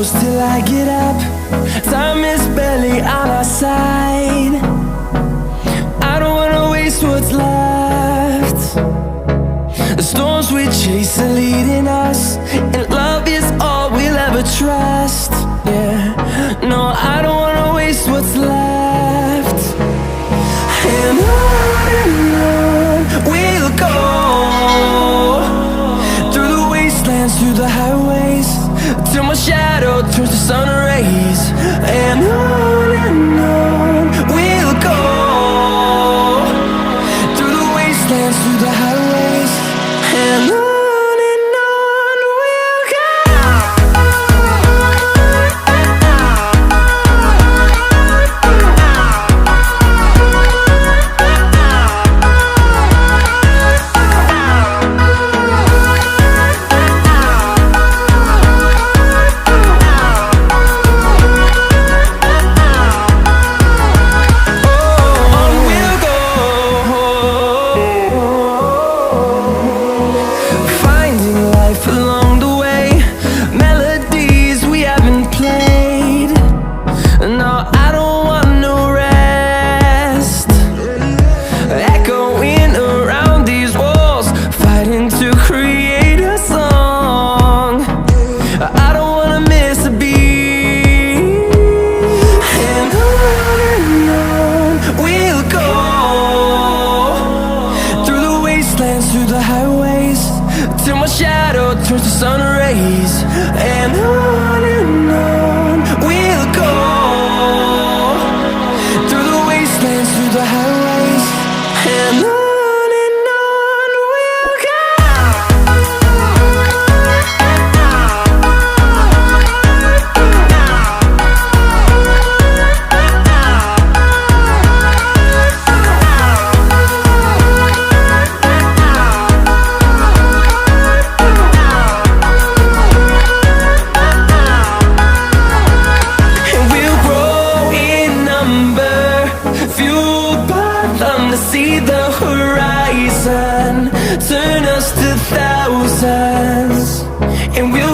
close till I get up. Time is barely on our side. I don't wanna waste what's left. The storms we chase are leading us, and love is all we'll ever trust. Yeah, no, I don't wanna waste what's left. And on we'll go, through the wastelands, through the highways, till my shadow turns to sun rays. And on we'll go, through the wastelands, through the highways, and on we'll go. Through the highways, till my shadow turns to sun rays. And on we'll go, through the wastelands, through the highways, and on we'll go. See the horizon turn us to thousands, and we'll